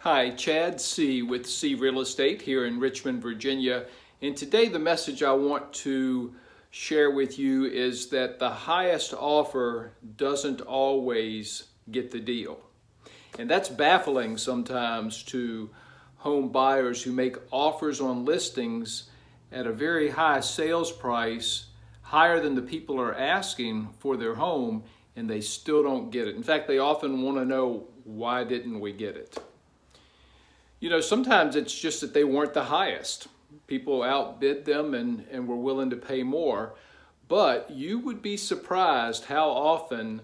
Hi, Chad Seay with Seay Real Estate here in Richmond, Virginia. And today the message I want to share with you is that the highest offer doesn't always get the deal. And that's baffling sometimes to home buyers who make offers on listings at a very high sales price, higher than the people are asking for their home, and they still don't get it. In fact, they often want to know, why didn't we get it? You know, sometimes it's just that they weren't the highest. People outbid them and were willing to pay more. But you would be surprised how often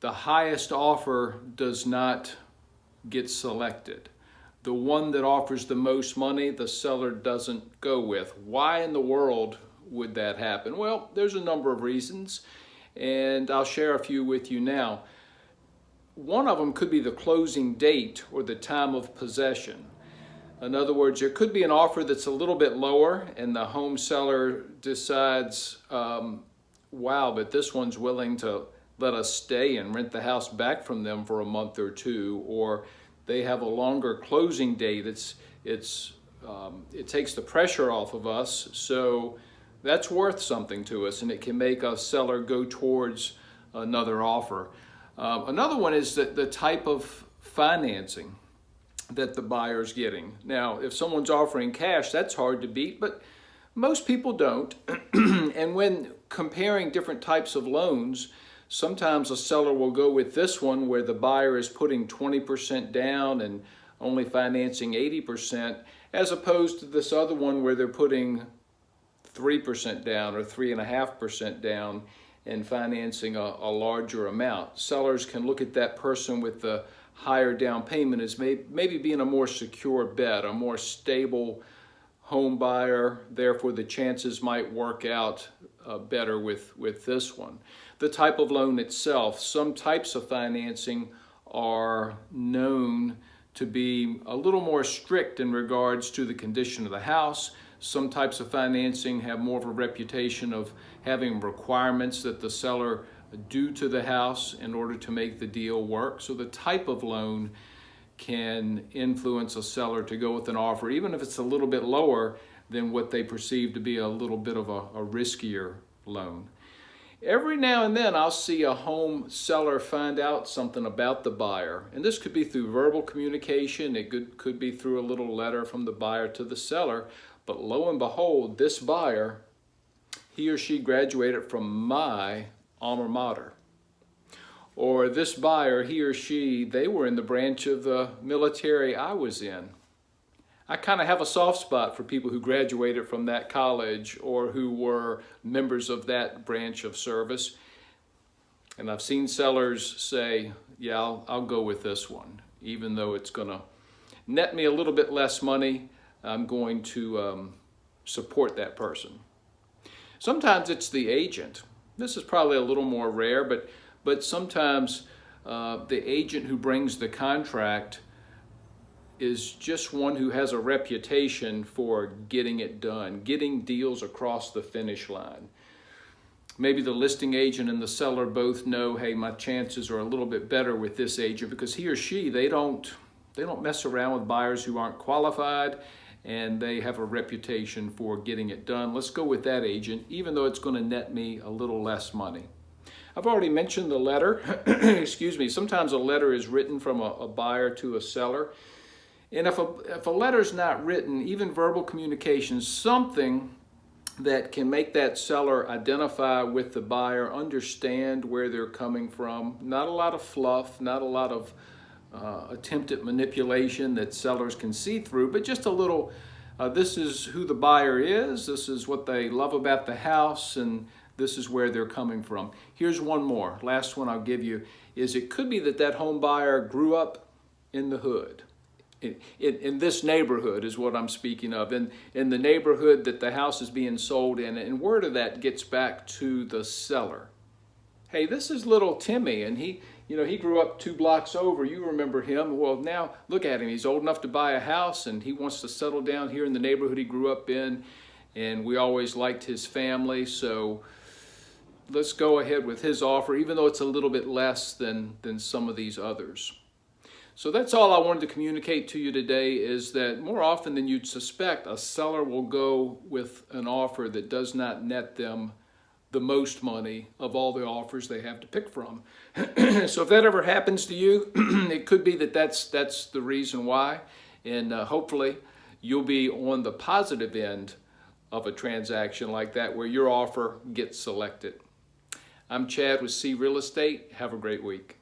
the highest offer does not get selected. The one that offers the most money, the seller doesn't go with. Why in the world would that happen? Well, there's a number of reasons, and I'll share a few with you now. One of them could be the closing date or the time of possession. In other words, there could be an offer that's a little bit lower and the home seller decides, wow, but this one's willing to let us stay and rent the house back from them for a month or two, or they have a longer closing date. It takes the pressure off of us, so that's worth something to us, and it can make a seller go towards another offer. Another one is that the type of financing that the buyer's getting. Now, if someone's offering cash, that's hard to beat, but most people don't. And when comparing different types of loans, sometimes a seller will go with this one where the buyer is putting 20% down and only financing 80%, as opposed to this other one where they're putting 3% down or 3.5% down and financing a larger amount. Sellers can look at that person with the higher down payment as maybe being a more secure bet, a more stable home buyer. Therefore, the chances might work out better with this one. The type of loan itself, some types of financing are known to be a little more strict in regards to the condition of the house. Some types of financing have more of a reputation of having requirements that the seller do to the house in order to make the deal work. So the type of loan can influence a seller to go with an offer, even if it's a little bit lower than what they perceive to be a little bit of a riskier loan. Every now and then I'll see a home seller find out something about the buyer, and this could be through verbal communication, it could be through a little letter from the buyer to the seller, but lo and behold, this buyer, he or she graduated from my alma mater. Or this buyer, he or she, they were in the branch of the military I was in. I kind of have a soft spot for people who graduated from that college or who were members of that branch of service. And I've seen sellers say, yeah, I'll go with this one. Even though it's going to net me a little bit less money, I'm going to support that person. Sometimes it's the agent. This is probably a little more rare, but sometimes the agent who brings the contract is just one who has a reputation for getting it done, getting deals across the finish line. Maybe the listing agent and the seller both know, hey, my chances are a little bit better with this agent because he or she, they don't mess around with buyers who aren't qualified, and they have a reputation for getting it done. Let's go with that agent, even though it's going to net me a little less money. I've already mentioned the letter. Excuse me. Sometimes a letter is written from a buyer to a seller. And if a letter's not written, even verbal communication, something that can make that seller identify with the buyer, understand where they're coming from. Not a lot of fluff, not a lot of attempt at manipulation that sellers can see through, but just a little, this is who the buyer is, this is what they love about the house, and this is where they're coming from. Here's one more. Last one I'll give you is it could be that home buyer grew up in the hood. In this neighborhood is what I'm speaking of, in the neighborhood that the house is being sold in, and word of that gets back to the seller. Hey, this is little Timmy, and he grew up 2 blocks over. You remember him. Well, now look at him. He's old enough to buy a house, and he wants to settle down here in the neighborhood he grew up in, and we always liked his family, so let's go ahead with his offer, even though it's a little bit less than some of these others. So that's all I wanted to communicate to you today, is that more often than you'd suspect, a seller will go with an offer that does not net them the most money of all the offers they have to pick from. So if that ever happens to you, it could be that that's the reason why. And hopefully you'll be on the positive end of a transaction like that where your offer gets selected. I'm Chad with Seay Real Estate. Have a great week.